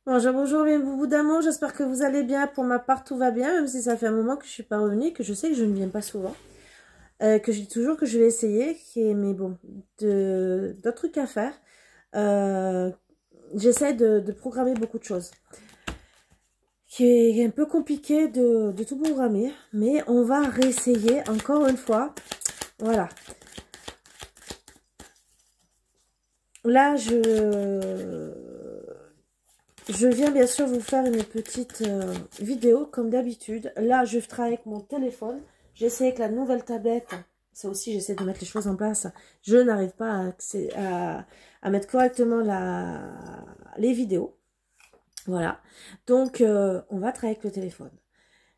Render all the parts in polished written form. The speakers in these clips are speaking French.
Bonjour, bonjour, mes boubous d'amour, j'espère que vous allez bien. Pour ma part, tout va bien, même si ça fait un moment que je suis pas revenue, que je sais que je ne viens pas souvent, que je dis toujours que je vais essayer, mais bon, d'autres trucs à faire. Euh, J'essaie de programmer beaucoup de choses, qui est un peu compliqué de tout programmer, mais on va réessayer encore une fois. Voilà. Là, je viens bien sûr vous faire une petite vidéo comme d'habitude. Là, je travaille avec mon téléphone. J'essaie avec la nouvelle tablette. Ça aussi, j'essaie de mettre les choses en place. Je n'arrive pas à mettre correctement les vidéos. Voilà. Donc, on va travailler avec le téléphone.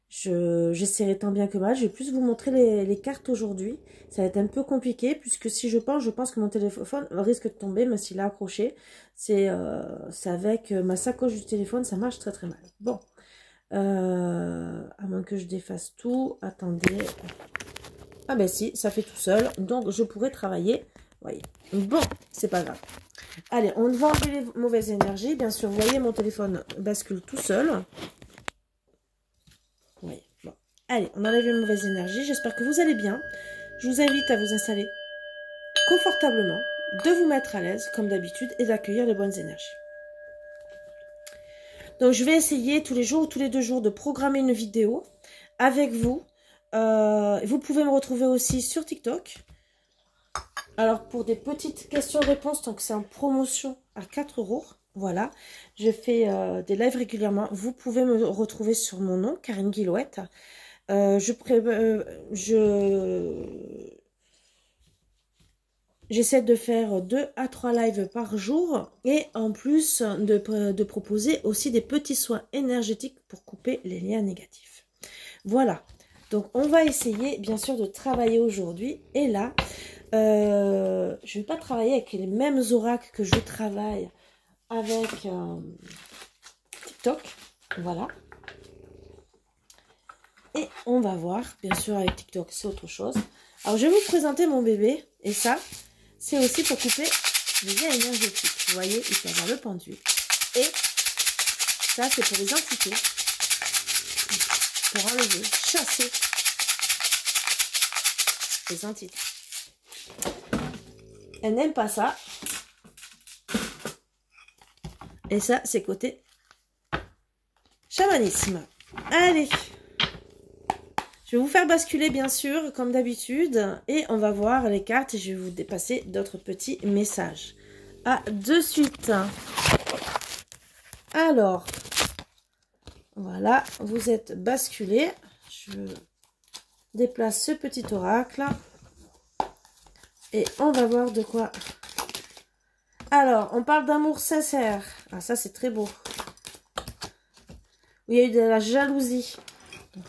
J'essaierai tant bien que mal. Je vais plus vous montrer les cartes aujourd'hui. Ça va être un peu compliqué puisque si je pense que mon téléphone risque de tomber, même s'il est accroché. C'est avec ma sacoche du téléphone, ça marche très très mal. Bon, à moins que je défasse tout. Attendez. Ah ben si, ça fait tout seul. Donc je pourrais travailler. Voyez. Bon, c'est pas grave. Allez, on va enlever les mauvaises énergies. Bien sûr, vous voyez, mon téléphone bascule tout seul. Oui, bon. Allez, on enlève les mauvaises énergies. J'espère que vous allez bien. Je vous invite à vous installer confortablement, de vous mettre à l'aise, comme d'habitude, et d'accueillir les bonnes énergies. Donc, je vais essayer tous les jours ou tous les 2 jours de programmer une vidéo avec vous. Vous pouvez me retrouver aussi sur TikTok. Alors, pour des petites questions-réponses, tant que c'est en promotion à 4 €, voilà. Je fais des lives régulièrement. Vous pouvez me retrouver sur mon nom, Karine Guillouette. J'essaie de faire 2 à 3 lives par jour et en plus de proposer aussi des petits soins énergétiques pour couper les liens négatifs. Voilà, donc on va essayer bien sûr de travailler aujourd'hui. Et là, je ne vais pas travailler avec les mêmes oracles que je travaille avec TikTok. Voilà. Et on va voir, bien sûr avec TikTok c'est autre chose. Alors je vais vous présenter mon bébé et ça, c'est aussi pour couper les liens énergétiques. Vous voyez, il peut y avoir le pendule. Et ça, c'est pour les entités. Pour enlever, chasser les entités. Elle n'aime pas ça. Et ça, c'est côté chamanisme. Allez. Je vais vous faire basculer, bien sûr, comme d'habitude. Et on va voir les cartes et je vais vous dépasser d'autres petits messages. À de suite. Alors, voilà, vous êtes basculé. Je déplace ce petit oracle. Et on va voir de quoi. Alors, on parle d'amour sincère. Ah, ça, c'est très beau. Il y a eu de la jalousie.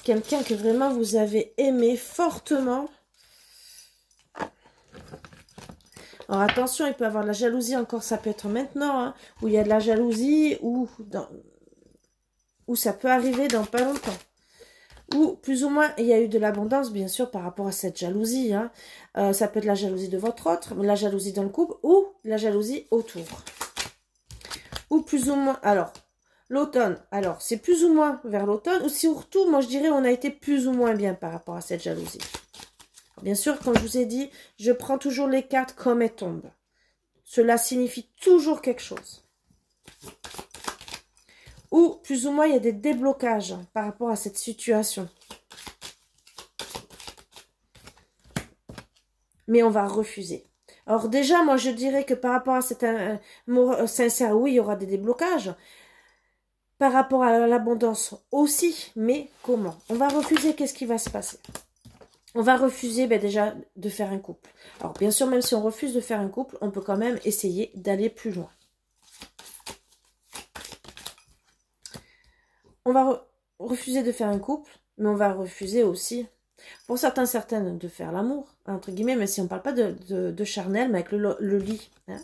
Quelqu'un que vraiment vous avez aimé fortement. Alors attention, il peut y avoir de la jalousie encore, ça peut être maintenant, hein, où il y a de la jalousie, ou ça peut arriver dans pas longtemps. Ou plus ou moins, il y a eu de l'abondance, bien sûr, par rapport à cette jalousie. Hein. Ça peut être la jalousie de votre autre, la jalousie dans le couple, ou la jalousie autour. Ou plus ou moins, alors, l'automne, alors c'est plus ou moins vers l'automne, ou surtout, moi je dirais, on a été plus ou moins bien par rapport à cette jalousie. Bien sûr, comme je vous ai dit, je prends toujours les cartes comme elles tombent. Cela signifie toujours quelque chose. Ou plus ou moins, il y a des déblocages par rapport à cette situation. Mais on va refuser. Alors déjà, moi je dirais que par rapport à cet amour sincère, oui, il y aura des déblocages. Par rapport à l'abondance aussi, mais comment? On va refuser, qu'est-ce qui va se passer? On va refuser déjà de faire un couple. Alors bien sûr, même si on refuse de faire un couple, on peut quand même essayer d'aller plus loin. On va refuser de faire un couple, mais on va refuser aussi, pour certaines, de faire l'amour, entre guillemets, mais si on ne parle pas de charnel, mais avec le lit, hein,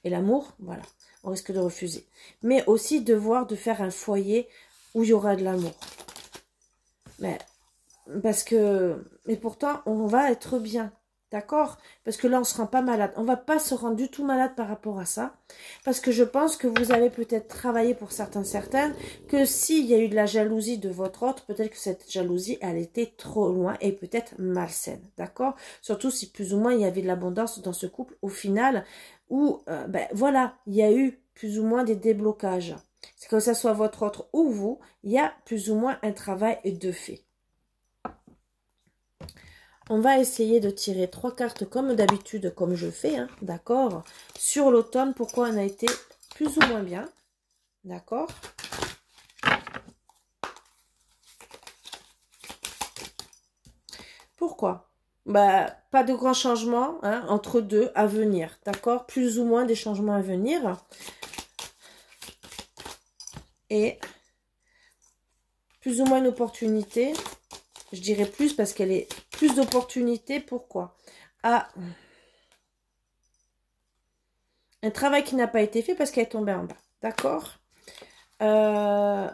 et l'amour, voilà, on risque de refuser. Mais aussi de faire un foyer où il y aura de l'amour. Mais pourtant, on va être bien. D'accord? Parce que là, on ne se rend pas malade. On ne va pas se rendre du tout malade par rapport à ça. Parce que je pense que vous avez peut-être travaillé pour certaines, que s'il y a eu de la jalousie de votre autre, peut-être que cette jalousie, elle était trop loin et peut-être malsaine. D'accord? Surtout si plus ou moins il y avait de l'abondance dans ce couple au final, où, ben voilà, il y a eu plus ou moins des déblocages. Que ce soit votre autre ou vous, il y a plus ou moins un travail de fait. On va essayer de tirer 3 cartes comme d'habitude, comme je fais, hein, d'accord? Sur l'automne, pourquoi on a été plus ou moins bien, d'accord? Pourquoi? Bah, pas de grands changements hein, entre deux à venir, d'accord? Plus ou moins des changements à venir. Et plus ou moins une opportunité. Je dirais plus parce qu'elle est plus d'opportunités. Pourquoi? Ah, un travail qui n'a pas été fait parce qu'elle est tombée en bas. D'accord? Alors,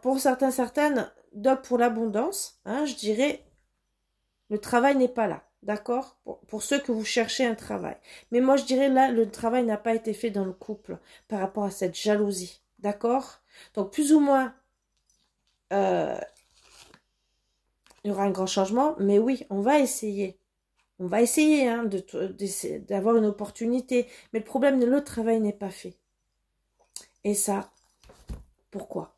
pour certaines, donc pour l'abondance, hein, je dirais, le travail n'est pas là. D'accord? Pour ceux que vous cherchez un travail. Mais moi, je dirais là, le travail n'a pas été fait dans le couple par rapport à cette jalousie. D'accord? Donc, plus ou moins, il y aura un grand changement. Mais oui, on va essayer. On va essayer hein, d'avoir une opportunité. Mais le problème, le travail n'est pas fait. Et ça, pourquoi?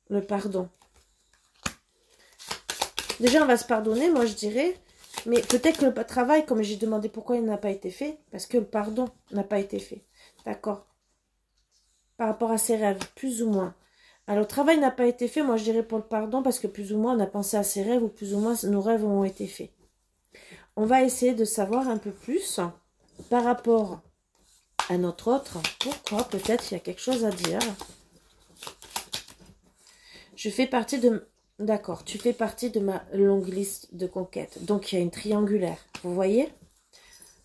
Le pardon. Déjà, on va se pardonner, moi je dirais. Mais peut-être que le travail, comme j'ai demandé pourquoi il n'a pas été fait, parce que le pardon n'a pas été fait. D'accord? Par rapport à ses rêves, plus ou moins. Alors, le travail n'a pas été fait, moi je dirais pour le pardon, parce que plus ou moins on a pensé à ses rêves, ou plus ou moins nos rêves ont été faits. On va essayer de savoir un peu plus par rapport à notre autre. Pourquoi? Peut-être il y a quelque chose à dire. Je fais partie de... D'accord, tu fais partie de ma longue liste de conquêtes. Donc, il y a une triangulaire. Vous voyez?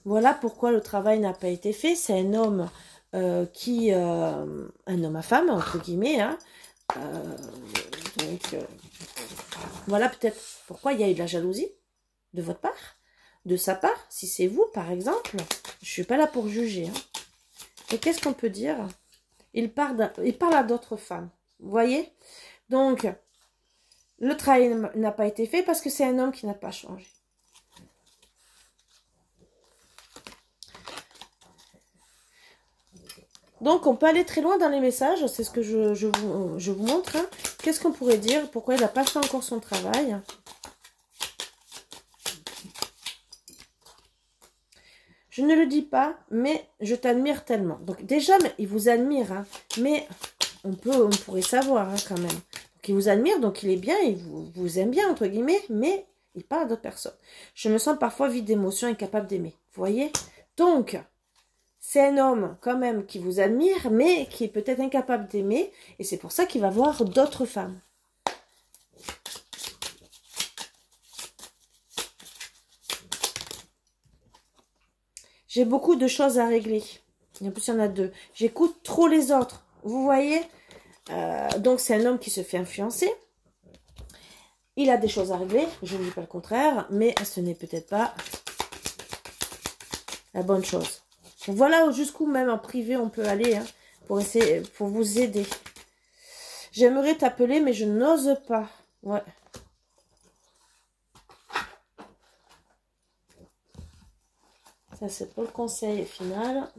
Voilà pourquoi le travail n'a pas été fait. C'est un homme un homme à femme, entre guillemets. Hein. Voilà peut-être pourquoi il y a eu de la jalousie de votre part, de sa part. Si c'est vous, par exemple, je ne suis pas là pour juger. Hein. Et qu'est-ce qu'on peut dire? Il parle à d'autres femmes. Vous voyez? Donc, le travail n'a pas été fait parce que c'est un homme qui n'a pas changé. Donc, on peut aller très loin dans les messages. C'est ce que je vous montre. Hein. Qu'est-ce qu'on pourrait dire? Pourquoi il n'a pas fait encore son travail? Je ne le dis pas, mais je t'admire tellement. Donc, déjà, il vous admire. Hein, mais on pourrait savoir hein, quand même. Donc, il vous admire, donc il est bien, il vous aime bien, entre guillemets, mais il parle à d'autres personnes. Je me sens parfois vide d'émotions, incapable d'aimer. Vous voyez? Donc, c'est un homme quand même qui vous admire, mais qui est peut-être incapable d'aimer. Et c'est pour ça qu'il va voir d'autres femmes. J'ai beaucoup de choses à régler. En plus, il y en a 2. J'écoute trop les autres. Vous voyez? Donc, c'est un homme qui se fait influencer. Il a des choses à régler. Je ne dis pas le contraire. Mais ce n'est peut-être pas la bonne chose. Donc, voilà jusqu'où même en privé on peut aller hein, pour essayer, pour vous aider. J'aimerais t'appeler, mais je n'ose pas. Ouais. Ça, c'est pour le conseil final.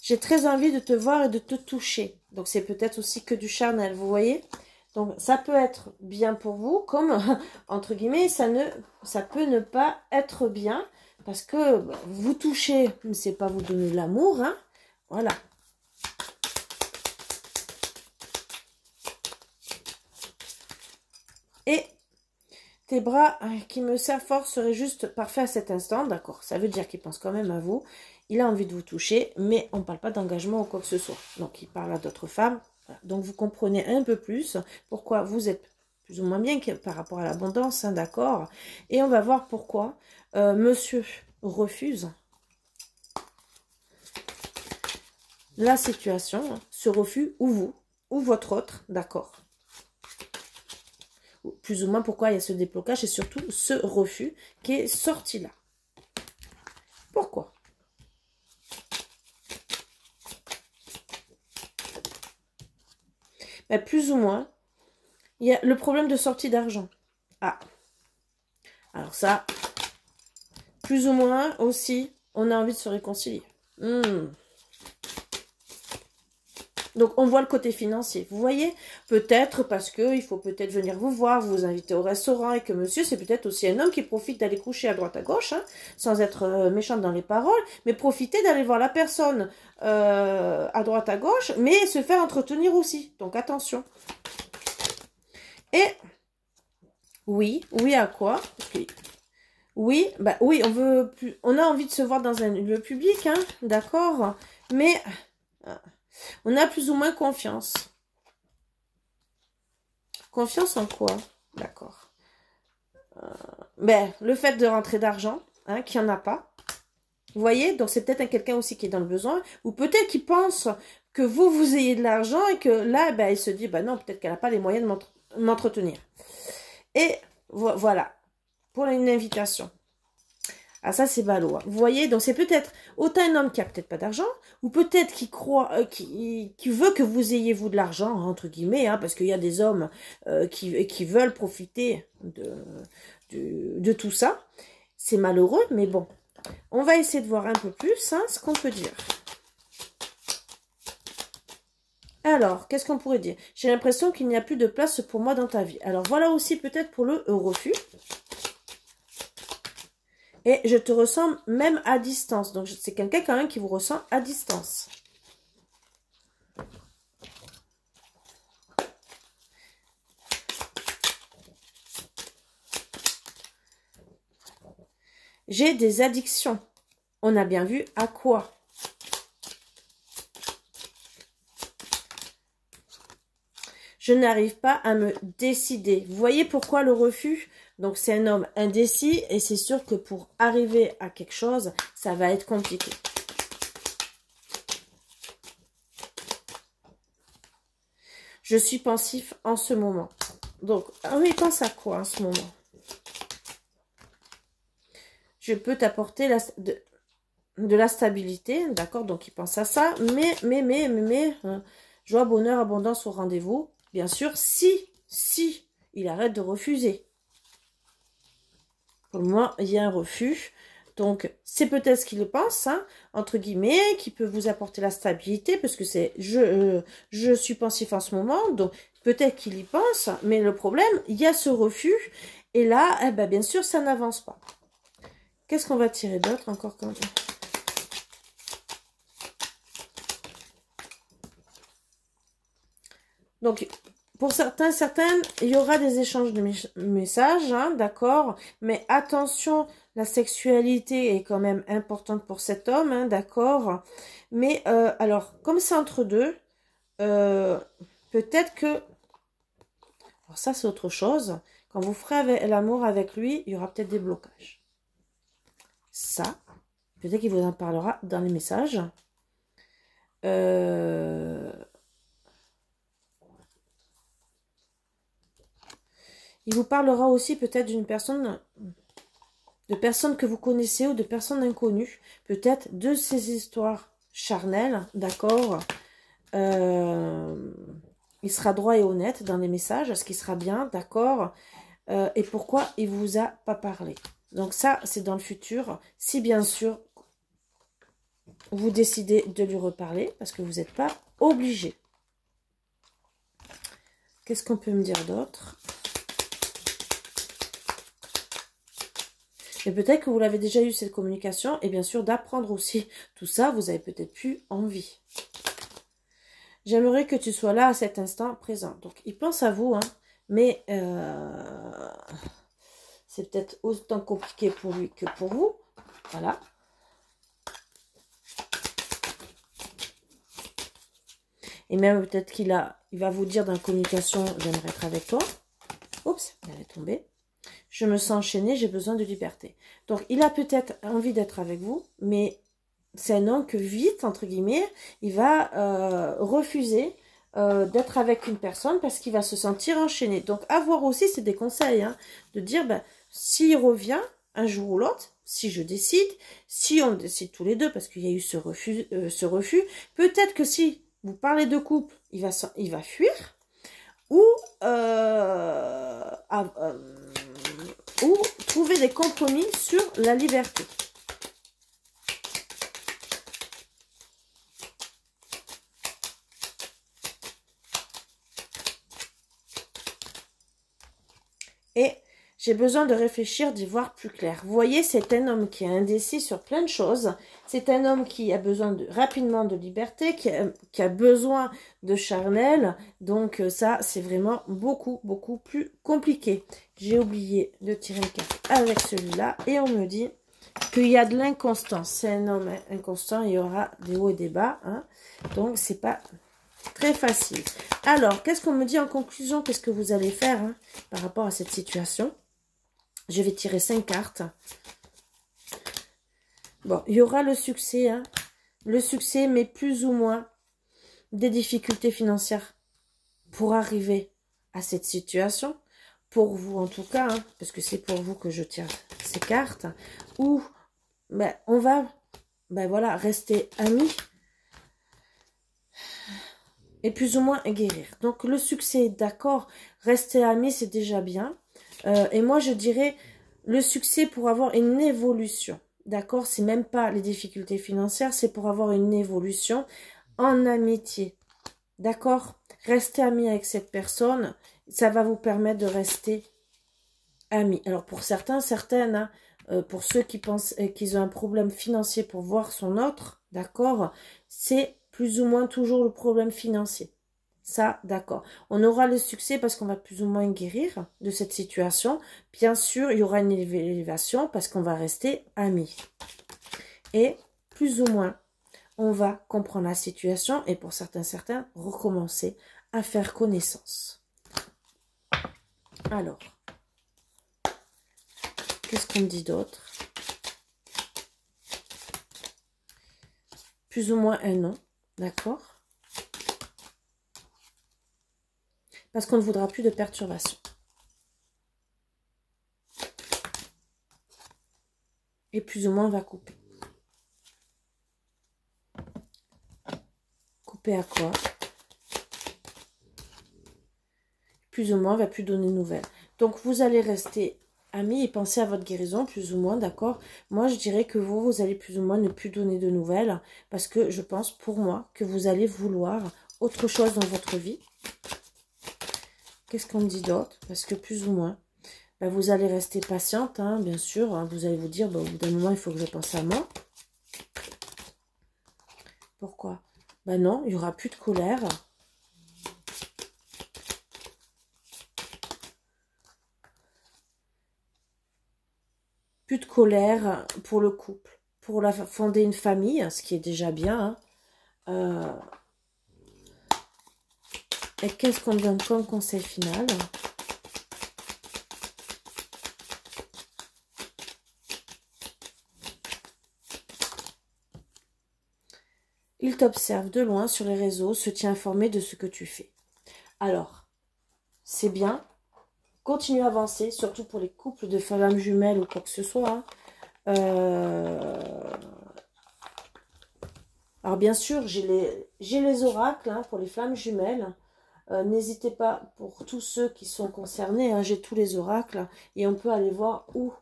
J'ai très envie de te voir et de te toucher. Donc, c'est peut-être aussi que du charnel, vous voyez? Donc, ça peut être bien pour vous, comme, entre guillemets, ça peut ne pas être bien, parce que vous toucher, c'est pas vous donner de l'amour, hein? Voilà. Et tes bras qui me serrent fort seraient juste parfaits à cet instant, d'accord? Ça veut dire qu'il pense quand même à vous. Il a envie de vous toucher, mais on ne parle pas d'engagement ou quoi que ce soit. Donc, il parle à d'autres femmes. Voilà. Donc, vous comprenez un peu plus pourquoi vous êtes plus ou moins bien par rapport à l'abondance, hein, d'accord. Et on va voir pourquoi monsieur refuse la situation, hein, ce refus, ou vous, ou votre autre, d'accord. Plus ou moins pourquoi il y a ce déblocage et surtout ce refus qui est sorti là. Pourquoi? Ben, plus ou moins, il y a le problème de sortie d'argent. Ah, alors ça, plus ou moins aussi, on a envie de se réconcilier. Donc, on voit le côté financier. Vous voyez, peut-être parce qu'il faut peut-être venir vous voir, vous inviter au restaurant et que monsieur, c'est peut-être aussi un homme qui profite d'aller coucher à droite à gauche, hein, sans être méchante dans les paroles, mais profiter d'aller voir la personne à droite à gauche, mais se faire entretenir aussi. Donc, attention. Et, oui à quoi? Oui, bah oui, on a envie de se voir dans un lieu public, hein, d'accord, mais on a plus ou moins confiance. Confiance en quoi? D'accord. Ben, le fait de rentrer d'argent, hein, qu'il n'y en a pas. Vous voyez? Donc, c'est peut-être quelqu'un aussi qui est dans le besoin. Ou peut-être qu'il pense que vous ayez de l'argent et que là, ben, il se dit, ben non, peut-être qu'elle n'a pas les moyens de m'entretenir. Et voilà. Pour une invitation. Ah, ça, c'est ballot. Hein. Vous voyez, donc c'est peut-être autant un homme qui a peut-être pas d'argent, ou peut-être qui croit, qui veut que vous ayez, vous, de l'argent, entre guillemets, hein, parce qu'il y a des hommes qui veulent profiter de tout ça. C'est malheureux, mais bon. On va essayer de voir un peu plus, hein, ce qu'on peut dire. Alors, qu'est-ce qu'on pourrait dire? J'ai l'impression qu'il n'y a plus de place pour moi dans ta vie. Alors, voilà aussi peut-être pour le refus. Et je te ressens même à distance. Donc, c'est quelqu'un quand même qui vous ressent à distance. J'ai des addictions. On a bien vu à quoi? Je n'arrive pas à me décider. Vous voyez pourquoi le refus? Donc, c'est un homme indécis et c'est sûr que pour arriver à quelque chose, ça va être compliqué. Je suis pensif en ce moment. Donc, il pense à quoi en ce moment? Je peux t'apporter de la stabilité, d'accord? Donc, il pense à ça. Mais, joie, bonheur, abondance au rendez-vous. Bien sûr, si il arrête de refuser. Pour le moment, il y a un refus. Donc, c'est peut-être ce qu'il pense, hein, entre guillemets, qui peut vous apporter la stabilité, parce que c'est je suis pensif en ce moment, donc peut-être qu'il y pense, mais le problème, il y a ce refus, et là, eh ben, bien sûr, ça n'avance pas. Qu'est-ce qu'on va tirer d'autre encore quand même? Donc, pour certaines, il y aura des échanges de messages, hein, d'accord? Mais attention, la sexualité est quand même importante pour cet homme, hein, d'accord? Mais, alors, comme c'est entre deux, peut-être que... Alors ça, c'est autre chose. Quand vous ferez l'amour avec lui, il y aura peut-être des blocages. Ça, peut-être qu'il vous en parlera dans les messages. Il vous parlera aussi peut-être d'une personne, de personnes que vous connaissez ou de personnes inconnues. Peut-être de ces histoires charnelles, d'accord. Il sera droit et honnête dans les messages, ce qui sera bien, d'accord. Et pourquoi il vous a pas parlé. Donc ça, c'est dans le futur. Si bien sûr, vous décidez de lui reparler, parce que vous n'êtes pas obligé. Qu'est-ce qu'on peut me dire d'autre? Et peut-être que vous l'avez déjà eu cette communication. Et bien sûr, d'apprendre aussi tout ça, vous avez peut-être plus envie. J'aimerais que tu sois là à cet instant présent. Donc, il pense à vous, hein. Mais c'est peut-être autant compliqué pour lui que pour vous. Voilà. Et même peut-être il va vous dire dans la communication, j'aimerais être avec toi. Oups, elle est tombée. Je me sens enchaînée, j'ai besoin de liberté. Donc, il a peut-être envie d'être avec vous, mais c'est un homme que vite, entre guillemets, il va refuser d'être avec une personne parce qu'il va se sentir enchaîné. Donc, avoir aussi, c'est des conseils, hein, de dire, ben, s'il revient un jour ou l'autre, si je décide, si on décide tous les deux, parce qu'il y a eu ce refus, peut-être que si vous parlez de couple, il va fuir, ou, ou trouver des compromis sur la liberté. Et j'ai besoin de réfléchir, d'y voir plus clair. Vous voyez, c'est un homme qui est indécis sur plein de choses. C'est un homme qui a besoin rapidement de liberté, qui a besoin de charnel. Donc ça, c'est vraiment beaucoup, beaucoup plus compliqué. J'ai oublié de tirer une carte avec celui-là. Et on me dit qu'il y a de l'inconstance. C'est un homme inconstant, il y aura des hauts et des bas. Hein. Donc, c'est pas très facile. Alors, qu'est-ce qu'on me dit en conclusion? Qu'est-ce que vous allez faire hein, par rapport à cette situation? Je vais tirer 5 cartes. Bon, il y aura le succès. Hein. Le succès, mais plus ou moins des difficultés financières pour arriver à cette situation. Pour vous, en tout cas, hein, parce que c'est pour vous que je tire ces cartes. Ou, ben, on va, ben voilà, rester amis. Et plus ou moins guérir. Donc, le succès, d'accord, rester amis, c'est déjà bien. Et moi, je dirais le succès pour avoir une évolution. D'accord? C'est même pas les difficultés financières, c'est pour avoir une évolution en amitié. D'accord? Rester ami avec cette personne, ça va vous permettre de rester amis. Alors, pour certains, certaines, hein, pour ceux qui pensent qu'ils ont un problème financier pour voir son autre, d'accord? C'est plus ou moins toujours le problème financier. Ça, d'accord. On aura le succès parce qu'on va plus ou moins guérir de cette situation. Bien sûr, il y aura une élévation parce qu'on va rester amis. Et plus ou moins, on va comprendre la situation et pour certains, recommencer à faire connaissance. Alors, qu'est-ce qu'on me dit d'autre? Plus ou moins un non, d'accord? Parce qu'on ne voudra plus de perturbation. Et plus ou moins, on va couper. Couper à quoi? Plus ou moins, on ne va plus donner de nouvelles. Donc, vous allez rester amis et penser à votre guérison, plus ou moins, d'accord? Moi, je dirais que vous allez plus ou moins ne plus donner de nouvelles. Parce que je pense, pour moi, que vous allez vouloir autre chose dans votre vie. Qu'est-ce qu'on me dit d'autre? Parce que plus ou moins, ben, vous allez rester patiente, hein, bien sûr. Hein, vous allez vous dire, ben, au bout d'un moment, il faut que je pense à moi. Pourquoi? Ben non, il n'y aura plus de colère. Plus de colère pour le couple. Pour fonder une famille, ce qui est déjà bien. Hein. Et qu'est-ce qu'on donne comme conseil final? Il t'observe de loin sur les réseaux, se tient informé de ce que tu fais. Alors, c'est bien. Continue à avancer, surtout pour les couples de femmes jumelles ou quoi que ce soit. Hein. Alors, bien sûr, j'ai les oracles hein, pour les flammes jumelles. N'hésitez pas, pour tous ceux qui sont concernés, hein, j'ai tous les oracles et on peut aller voir où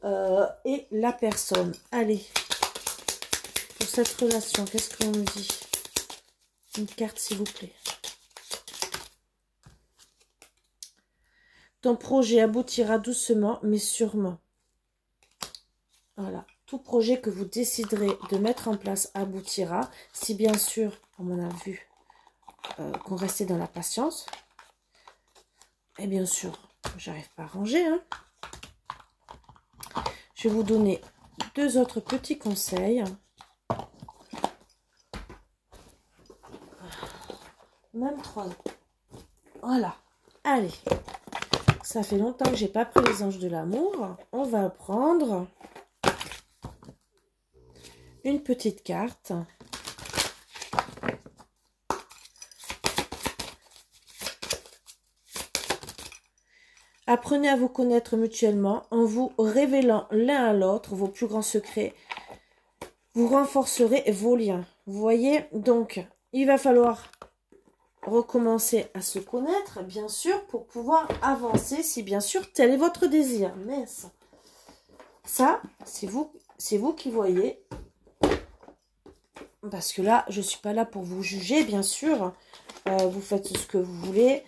est la personne. Allez, pour cette relation, qu'est-ce qu'on me dit? Une carte, s'il vous plaît. Ton projet aboutira doucement, mais sûrement. Voilà. Tout projet que vous déciderez de mettre en place aboutira, si bien sûr, comme on a vu, qu'on restait dans la patience. Et bien sûr, j'arrive pas à ranger. Hein. Je vais vous donner 2 autres petits conseils. Même 3. Voilà. Allez. Ça fait longtemps que j'ai pas pris les anges de l'amour. On va prendre une petite carte. Apprenez à vous connaître mutuellement en vous révélant l'un à l'autre vos plus grands secrets. Vous renforcerez vos liens. Vous voyez, donc, il va falloir recommencer à se connaître, bien sûr, pour pouvoir avancer, si bien sûr, tel est votre désir. Mais ça, c'est vous qui voyez. Parce que là, je ne suis pas là pour vous juger, bien sûr. Vous faites ce que vous voulez.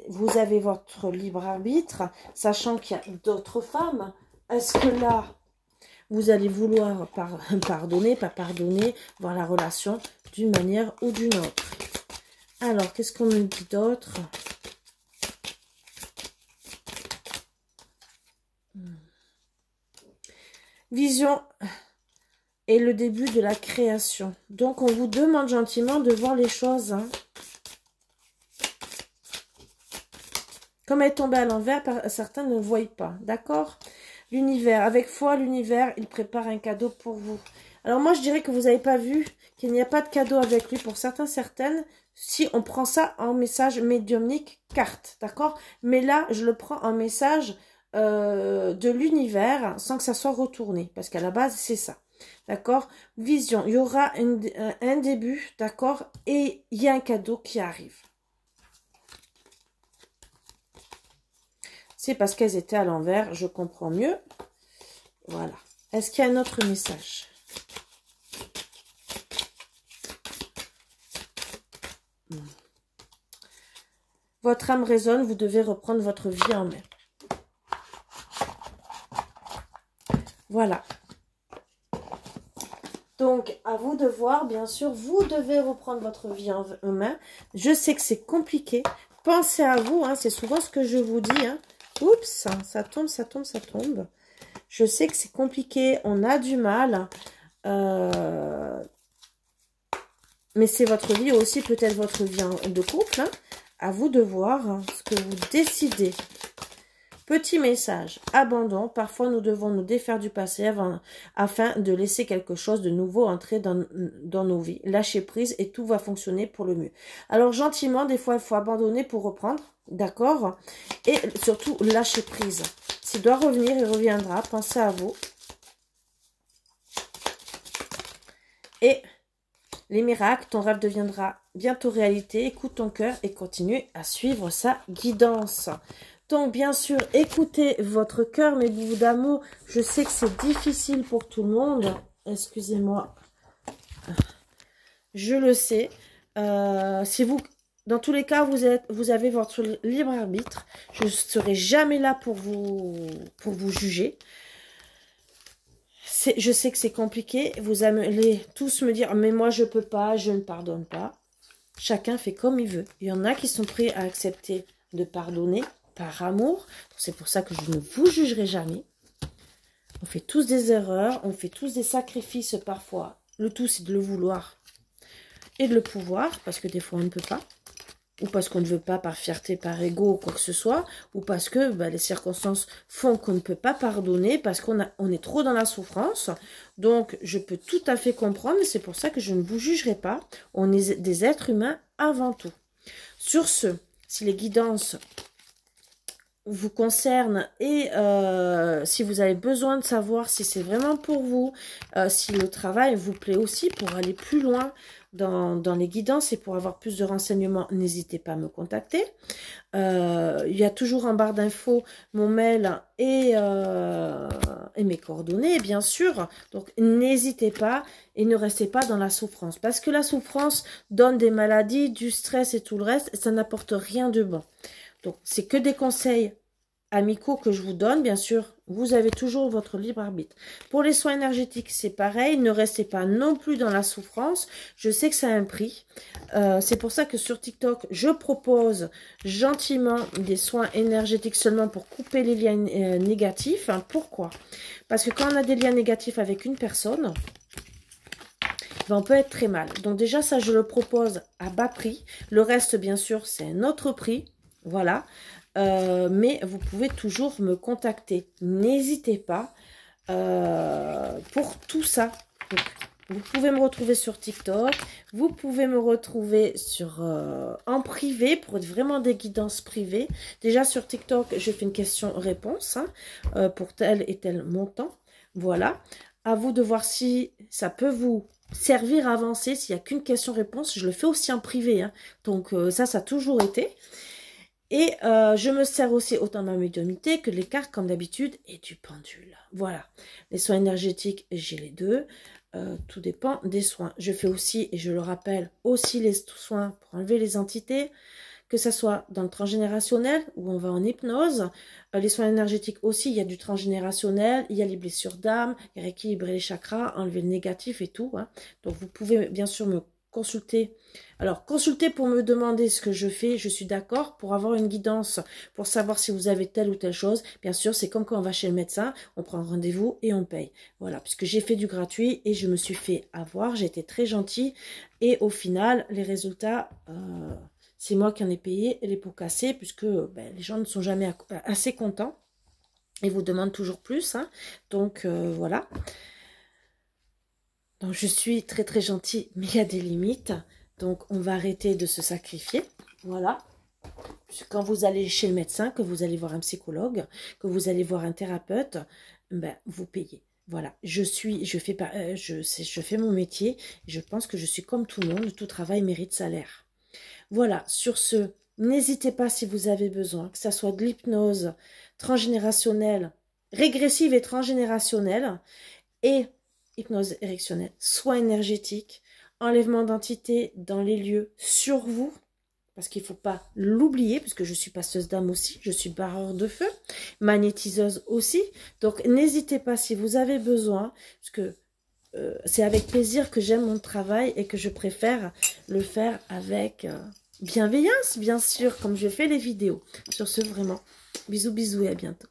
Vous avez votre libre arbitre, sachant qu'il y a d'autres femmes. Est-ce que là, vous allez vouloir pardonner, pas pardonner, voir la relation d'une manière ou d'une autre? Alors, qu'est-ce qu'on me dit d'autre? Vision est le début de la création. Donc, on vous demande gentiment de voir les choses. Hein. Comme elle est tombée à l'envers, certains ne voient pas. D'accord? L'univers. Avec foi, l'univers, il prépare un cadeau pour vous. Alors, moi, je dirais que vous n'avez pas vu qu'il n'y a pas de cadeau avec lui pour certains, certaines. Si on prend ça en message médiumnique, carte. D'accord? Mais là, je le prends en message de l'univers sans que ça soit retourné. Parce qu'à la base, c'est ça. D'accord? Vision. Il y aura un début. D'accord? Et il y a un cadeau qui arrive. C'est parce qu'elles étaient à l'envers. Je comprends mieux. Voilà. Est-ce qu'il y a un autre message? Votre âme résonne, vous devez reprendre votre vie en main. Voilà. Donc, à vous de voir, bien sûr, vous devez reprendre votre vie en main. Je sais que c'est compliqué. Pensez à vous, hein, c'est souvent ce que je vous dis. Hein. Oups, ça tombe, ça tombe, ça tombe. Je sais que c'est compliqué, on a du mal. Mais c'est votre vie aussi, peut-être votre vie de couple. Hein. À vous de voir ce que vous décidez. Petit message, abandon. Parfois, nous devons nous défaire du passé afin de laisser quelque chose de nouveau entrer dans nos vies. Lâcher prise et tout va fonctionner pour le mieux. Alors, gentiment, des fois, il faut abandonner pour reprendre. D'accord? Et surtout, lâcher prise. S'il doit revenir, il reviendra. Pensez à vous. Et les miracles, ton rêve deviendra bientôt réalité. Écoute ton cœur et continue à suivre sa guidance. Donc, bien sûr, écoutez votre cœur, mes bouts d'amour. Je sais que c'est difficile pour tout le monde. Excusez-moi. Je le sais. Si vous, dans tous les cas, vous avez votre libre arbitre. Je ne serai jamais là pour vous juger. Je sais que c'est compliqué. Vous allez tous me dire, mais moi, je peux pas, je ne pardonne pas. Chacun fait comme il veut. Il y en a qui sont prêts à accepter de pardonner par amour. C'est pour ça que je ne vous jugerai jamais. On fait tous des erreurs, on fait tous des sacrifices parfois. Le tout, c'est de le vouloir et de le pouvoir, parce que des fois, on ne peut pas. Ou parce qu'on ne veut pas par fierté, par ego ou quoi que ce soit. Ou parce que les circonstances font qu'on ne peut pas pardonner, parce qu'on est trop dans la souffrance. Donc, je peux tout à fait comprendre. C'est pour ça que je ne vous jugerai pas. On est des êtres humains avant tout. Sur ce, si les guidances vous concernent et si vous avez besoin de savoir si c'est vraiment pour vous, si le travail vous plaît aussi pour aller plus loin dans les guidances et pour avoir plus de renseignements, n'hésitez pas à me contacter. Il y a toujours en barre d'infos mon mail et mes coordonnées, bien sûr. Donc, n'hésitez pas et ne restez pas dans la souffrance. Parce que la souffrance donne des maladies, du stress et tout le reste. Et ça n'apporte rien de bon. Donc, c'est que des conseils amicaux que je vous donne. Bien sûr, vous avez toujours votre libre arbitre. Pour les soins énergétiques, c'est pareil. Ne restez pas non plus dans la souffrance. Je sais que ça a un prix. C'est pour ça que sur TikTok, je propose gentiment des soins énergétiques seulement pour couper les liens négatifs. Pourquoi? Parce que quand on a des liens négatifs avec une personne, on peut être très mal. Donc déjà, ça, je le propose à bas prix. Le reste, bien sûr, c'est un autre prix. Voilà. mais vous pouvez toujours me contacter. N'hésitez pas pour tout ça. Donc, vous pouvez me retrouver sur TikTok, vous pouvez me retrouver sur en privé pour vraiment des guidances privées. Déjà sur TikTok, je fais une question-réponse pour tel et tel montant. Voilà. À vous de voir si ça peut vous servir à avancer. S'il n'y a qu'une question-réponse, je le fais aussi en privé. Hein. Donc ça a toujours été. Et je me sers aussi autant de ma médiumnité que les cartes comme d'habitude et du pendule. Voilà. Les soins énergétiques, j'ai les deux. Tout dépend des soins. Je fais aussi, et je le rappelle, aussi les soins pour enlever les entités, que ce soit dans le transgénérationnel, où on va en hypnose. Les soins énergétiques aussi, il y a du transgénérationnel, il y a les blessures d'âme, rééquilibrer les chakras, enlever le négatif et tout. Hein. Donc vous pouvez bien sûr me consulter. Alors, consultez pour me demander ce que je fais, je suis d'accord, pour avoir une guidance, pour savoir si vous avez telle ou telle chose. Bien sûr, c'est comme quand on va chez le médecin, on prend rendez-vous et on paye. Voilà, puisque j'ai fait du gratuit et je me suis fait avoir, j'ai été très gentille. Et au final, les résultats, c'est moi qui en ai payé les pots cassés, puisque les gens ne sont jamais assez contents et vous demandent toujours plus. Hein. Donc, voilà. Donc, je suis très très gentille, mais il y a des limites. Donc, on va arrêter de se sacrifier. Voilà. Quand vous allez chez le médecin, que vous allez voir un psychologue, que vous allez voir un thérapeute, vous payez. Voilà. Je fais mon métier. Je pense que je suis comme tout le monde. Tout travail mérite salaire. Voilà. Sur ce, n'hésitez pas si vous avez besoin, que ce soit de l'hypnose transgénérationnelle, régressive et transgénérationnelle, et hypnose érectionnelle, soins énergétiques, enlèvement d'entités dans les lieux sur vous, parce qu'il ne faut pas l'oublier, puisque je suis passeuse d'âme aussi, je suis barreur de feu, magnétiseuse aussi. Donc n'hésitez pas si vous avez besoin, parce que c'est avec plaisir que j'aime mon travail et que je préfère le faire avec bienveillance, bien sûr, comme je fais les vidéos. Sur ce, vraiment, bisous, bisous et à bientôt.